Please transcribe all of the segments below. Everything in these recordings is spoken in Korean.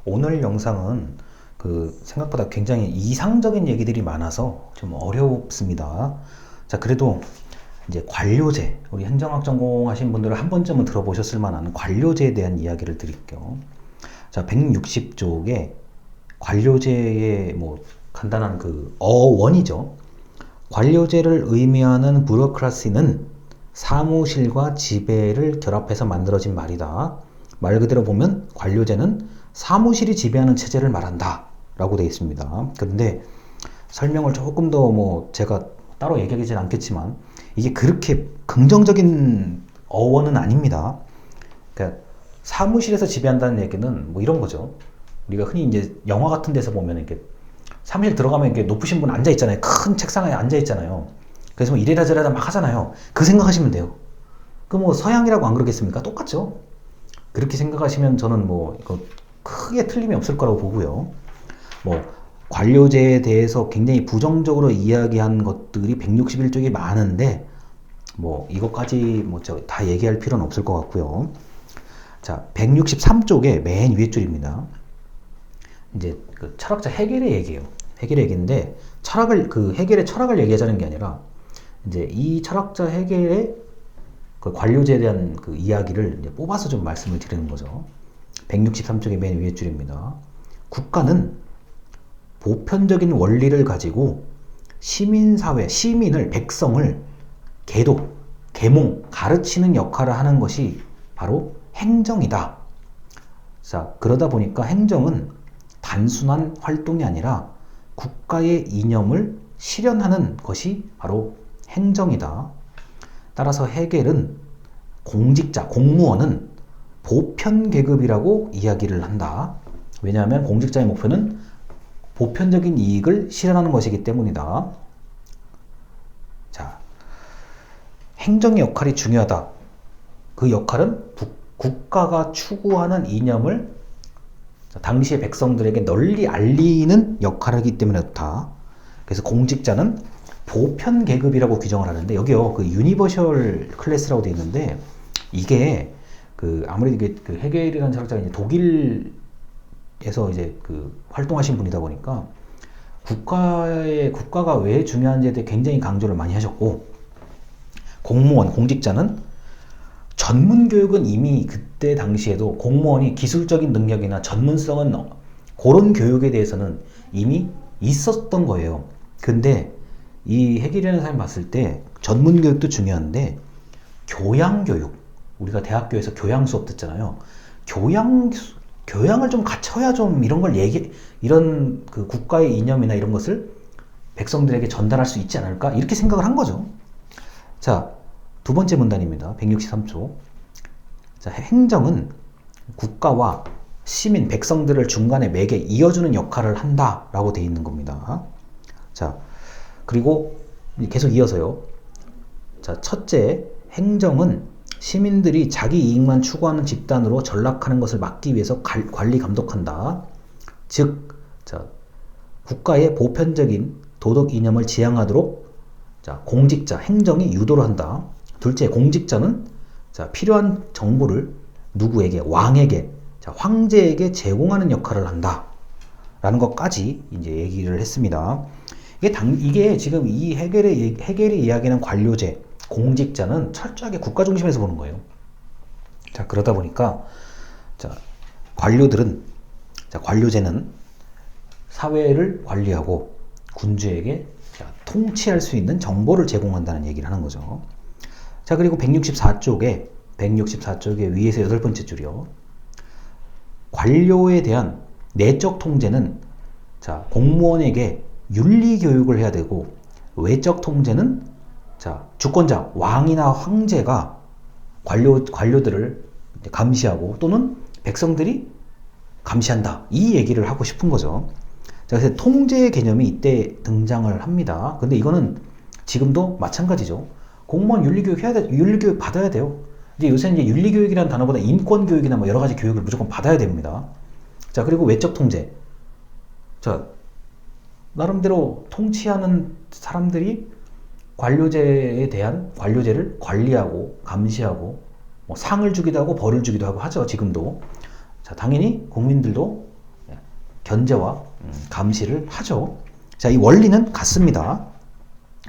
오늘 영상은 생각보다 굉장히 이상적인 얘기들이 많아서 좀 어렵습니다. 자, 그래도 이제 관료제, 우리 행정학 전공하신 분들은 한 번쯤은 들어보셨을 만한 관료제에 대한 이야기를 드릴게요. 자, 160쪽에 관료제의 간단한 어원이죠. 관료제를 의미하는 부로크라시는 사무실과 지배를 결합해서 만들어진 말이다. 말 그대로 보면 관료제는 사무실이 지배하는 체제를 말한다 라고 되어 있습니다. 그런데 설명을 조금 더 제가 따로 얘기하지는 않겠지만 이게 그렇게 긍정적인 어원은 아닙니다. 그러니까 사무실에서 지배한다는 얘기는 이런 거죠. 우리가 흔히 이제 영화 같은 데서 보면 이렇게 사무실 들어가면 이렇게 높으신 분 앉아 있잖아요. 큰 책상에 앉아 있잖아요. 그래서 이래라 저래라 막 하잖아요. 그 생각하시면 돼요. 서양이라고 안 그러겠습니까? 똑같죠. 그렇게 생각하시면 저는 이거 크게 틀림이 없을 거라고 보고요. 관료제에 대해서 굉장히 부정적으로 이야기한 것들이 161쪽이 많은데 이것까지 다 얘기할 필요는 없을 것 같고요. 자, 163쪽의 맨 위에 줄입니다. 이제 철학자 헤겔의 얘기예요. 헤겔의 얘기인데 헤겔의 철학을 얘기하자는 게 아니라 이제 이 철학자 헤겔의 관료제에 대한 이야기를 이제 뽑아서 좀 말씀을 드리는 거죠. 163쪽의 맨 위에 줄입니다. 국가는 보편적인 원리를 가지고 시민사회, 백성을 계도, 계몽, 가르치는 역할을 하는 것이 바로 행정이다. 자, 그러다 보니까 행정은 단순한 활동이 아니라 국가의 이념을 실현하는 것이 바로 행정이다. 따라서 헤겔은 공무원은 보편 계급이라고 이야기를 한다. 왜냐하면 공직자의 목표는 보편적인 이익을 실현하는 것이기 때문이다. 자, 행정의 역할이 중요하다. 그 역할은 국가가 추구하는 이념을 당시의 백성들에게 널리 알리는 역할이기 때문에 그렇다. 그래서 공직자는 보편 계급이라고 규정을 하는데 여기요 유니버셜 클래스라고 되어 있는데 이게 아무래도 이게 헤겔이라는 철학자가 이제 독일에서 이제 활동하신 분이다 보니까 국가가 왜 중요한지에 대해 굉장히 강조를 많이 하셨고, 공직자는 전문 교육은 이미 그때 당시에도 공무원이 기술적인 능력이나 전문성은 그런 교육에 대해서는 이미 있었던 거예요. 근데 이 헤겔이라는 사람이 봤을 때 전문 교육도 중요한데 교양 교육, 우리가 대학교에서 교양 수업 듣잖아요. 교양을 좀 갖춰야 좀 이런 국가의 이념이나 이런 것을 백성들에게 전달할 수 있지 않을까? 이렇게 생각을 한 거죠. 자, 두 번째 문단입니다. 163조. 자, 행정은 국가와 시민, 백성들을 중간에 매개 이어주는 역할을 한다라고 되어 있는 겁니다. 자, 그리고 계속 이어서요. 자, 첫째, 행정은 시민들이 자기 이익만 추구하는 집단으로 전락하는 것을 막기 위해서 관리 감독한다. 즉, 국가의 보편적인 도덕 이념을 지향하도록 공직자, 행정이 유도를 한다. 둘째, 공직자는 필요한 정보를 누구에게? 왕에게, 황제에게 제공하는 역할을 한다. 라는 것까지 이제 얘기를 했습니다. 이게 지금 이 헤겔이 이야기하는 관료제, 공직자는 철저하게 국가 중심에서 보는 거예요. 자, 그러다 보니까 관료제는 사회를 관리하고 군주에게 통치할 수 있는 정보를 제공한다는 얘기를 하는 거죠. 자, 그리고 164쪽에 위에서 여덟 번째 줄이요. 관료에 대한 내적 통제는 공무원에게 윤리 교육을 해야 되고, 외적 통제는 주권자, 왕이나 황제가 관료들을 감시하고 또는 백성들이 감시한다. 이 얘기를 하고 싶은 거죠. 자, 그래서 통제의 개념이 이때 등장을 합니다. 근데 이거는 지금도 마찬가지죠. 공무원 윤리교육 받아야 돼요. 이제 요새는 윤리교육이라는 단어보다 인권교육이나 여러 가지 교육을 무조건 받아야 됩니다. 자, 그리고 외적 통제. 자, 나름대로 통치하는 사람들이 관료제를 관리하고 감시하고 상을 주기도 하고 벌을 주기도 하고 하죠. 지금도. 자, 당연히 국민들도 견제와 감시를 하죠. 자, 이 원리는 같습니다.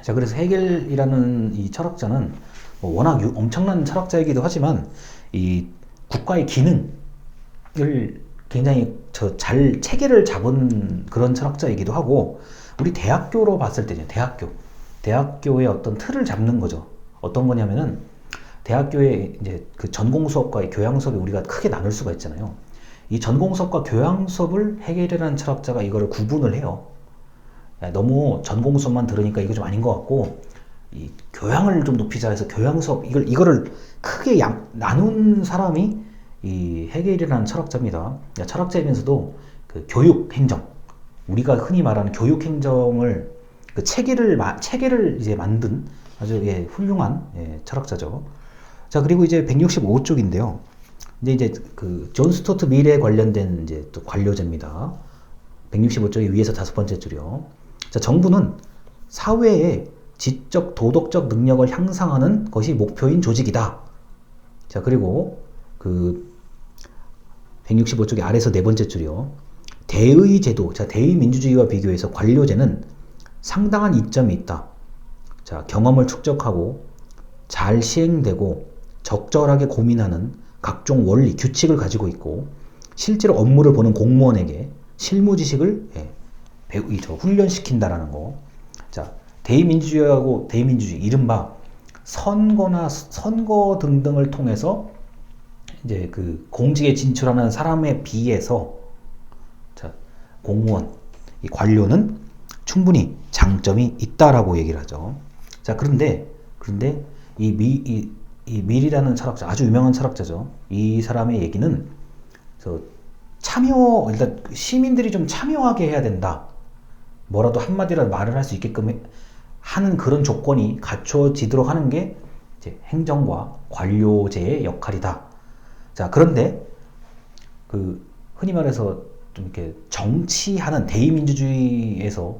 자, 그래서 헤겔이라는 이 철학자는 뭐 워낙 엄청난 철학자이기도 하지만 이 국가의 기능을 굉장히 잘 체계를 잡은 그런 철학자이기도 하고, 우리 대학교로 봤을 때요, 대학교의 어떤 틀을 잡는 거죠. 어떤 거냐면은 대학교의 이제 그 전공 수업과 교양 수업이 우리가 크게 나눌 수가 있잖아요. 이 전공 수업과 교양 수업을 헤겔이라는 철학자가 이거를 구분을 해요. 야, 너무 전공 수업만 들으니까 이거 좀 아닌 것 같고, 이 교양을 좀 높이자 해서 교양 수업 이거를 크게 나눈 사람이 이 헤겔이라는 철학자입니다. 철학자이면서도 그 교육 행정, 우리가 흔히 말하는 교육 행정을 그 체계를 이제 만든 아주 훌륭한 철학자죠. 자, 그리고 이제 165쪽인데요. 이제 그 존 스튜어트 밀에 관련된 이제 또 관료제입니다. 165쪽의 위에서 5번째 줄이요. 자, 정부는 사회의 지적, 도덕적 능력을 향상하는 것이 목표인 조직이다. 자, 그리고 그 165쪽의 아래서 4번째 줄이요. 대의 제도, 자, 대의 민주주의와 비교해서 관료제는 상당한 이점이 있다. 자, 경험을 축적하고 잘 시행되고 적절하게 고민하는 각종 원리, 규칙을 가지고 있고, 실제로 업무를 보는 공무원에게 실무 지식을 훈련시킨다라는 거. 자, 대의민주주의하고 대의민주주의, 이른바 선거 등등을 통해서 이제 그 공직에 진출하는 사람에 비해서, 자, 공무원, 이 관료는 충분히 장점이 있다라고 얘기를 하죠. 자, 그런데 이 밀이라는 철학자, 아주 유명한 철학자죠. 이 사람의 얘기는 일단 시민들이 좀 참여하게 해야 된다. 뭐라도 한마디라도 말을 할 수 있게끔 하는 그런 조건이 갖춰지도록 하는 게 이제 행정과 관료제의 역할이다. 자, 그런데 그 흔히 말해서 좀 이렇게 정치하는 대의민주주의에서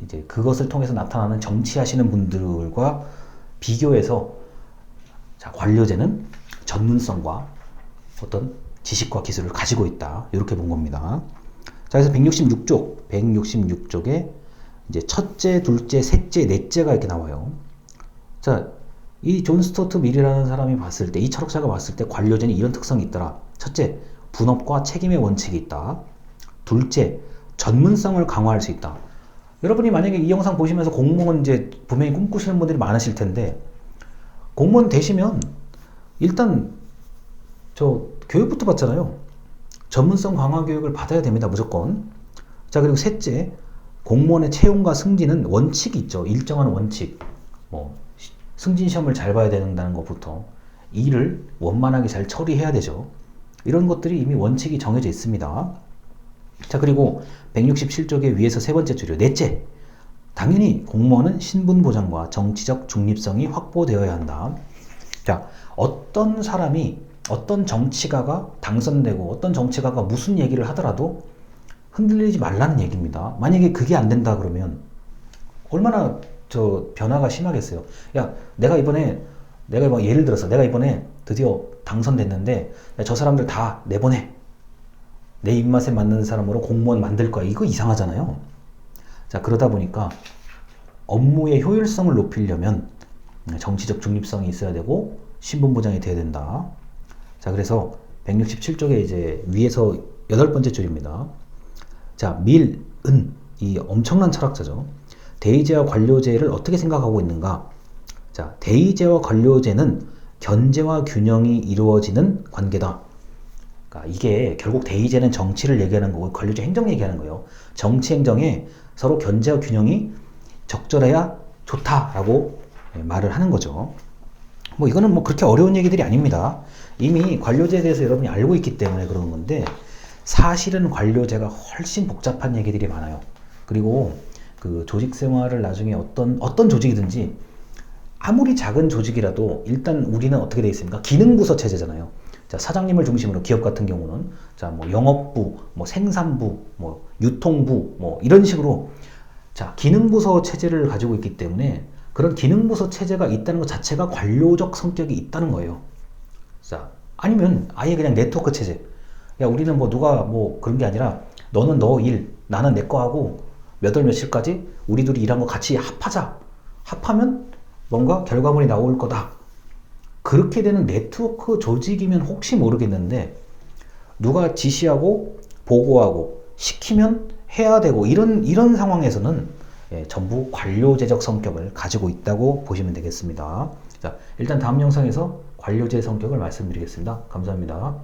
이제 그것을 통해서 나타나는 정치하시는 분들과 비교해서, 자, 관료제는 전문성과 어떤 지식과 기술을 가지고 있다. 이렇게 본 겁니다. 자, 그래서 166쪽에 이제 첫째, 둘째, 셋째, 넷째가 이렇게 나와요. 자, 이 존 스튜어트 밀이라는 사람이 봤을 때, 이 철학자가 봤을 때 관료제는 이런 특성이 있더라. 첫째, 분업과 책임의 원칙이 있다. 둘째, 전문성을 강화할 수 있다. 여러분이 만약에 이 영상 보시면서 공무원 이제 분명히 꿈꾸시는 분들이 많으실 텐데, 공무원 되시면 일단 저 교육부터 받잖아요. 전문성 강화 교육을 받아야 됩니다, 무조건. 자, 그리고 셋째, 공무원의 채용과 승진은 원칙이 있죠. 일정한 원칙. 뭐 승진 시험을 잘 봐야 된다는 것부터 일을 원만하게 잘 처리해야 되죠. 이런 것들이 이미 원칙이 정해져 있습니다. 자, 그리고 167쪽의 위에서 3번째 줄이요. 넷째, 당연히 공무원은 신분 보장과 정치적 중립성이 확보되어야 한다. 자, 어떤 사람이, 어떤 정치가가 당선되고 어떤 정치가가 무슨 얘기를 하더라도 흔들리지 말라는 얘기입니다. 만약에 그게 안 된다 그러면 얼마나 변화가 심하겠어요. 야, 내가 이번에 예를 들어서 내가 이번에 드디어 당선됐는데, 야, 저 사람들 다 내보내. 내 입맛에 맞는 사람으로 공무원 만들 거야. 이거 이상하잖아요. 자, 그러다 보니까 업무의 효율성을 높이려면 정치적 중립성이 있어야 되고 신분 보장이 돼야 된다. 자, 그래서 167쪽에 이제 위에서 8번째 줄입니다. 자, 밀은 이 엄청난 철학자죠. 대의제와 관료제를 어떻게 생각하고 있는가? 자, 대의제와 관료제는 견제와 균형이 이루어지는 관계다. 그러니까 이게 결국 대의제는 정치를 얘기하는 거고 관료제 행정 얘기하는 거예요. 정치 행정에 서로 견제와 균형이 적절해야 좋다라고 말을 하는 거죠. 뭐 이거는 뭐 그렇게 어려운 얘기들이 아닙니다. 이미 관료제에 대해서 여러분이 알고 있기 때문에 그러는 건데, 사실은 관료제가 훨씬 복잡한 얘기들이 많아요. 그리고 그 조직 생활을 나중에 어떤 조직이든지 아무리 작은 조직이라도 일단 우리는 어떻게 되어 있습니까? 기능부서 체제잖아요. 자, 사장님을 중심으로 기업 같은 경우는 자, 뭐 영업부, 뭐 생산부, 뭐 유통부, 뭐 이런 식으로 자, 기능부서 체제를 가지고 있기 때문에 그런 기능부서 체제가 있다는 것 자체가 관료적 성격이 있다는 거예요. 자, 아니면 아예 그냥 네트워크 체제. 야, 우리는 뭐 누가 뭐 그런 게 아니라 너는 너 일, 나는 내 거 하고 몇 월 며칠까지 우리 둘이 일한 거 같이 합하자. 합하면 뭔가 결과물이 나올 거다. 그렇게 되는 네트워크 조직이면 혹시 모르겠는데 누가 지시하고 보고하고 시키면 해야 되고 이런 상황에서는 전부 관료제적 성격을 가지고 있다고 보시면 되겠습니다. 자, 일단 다음 영상에서 관료제 성격을 말씀드리겠습니다. 감사합니다.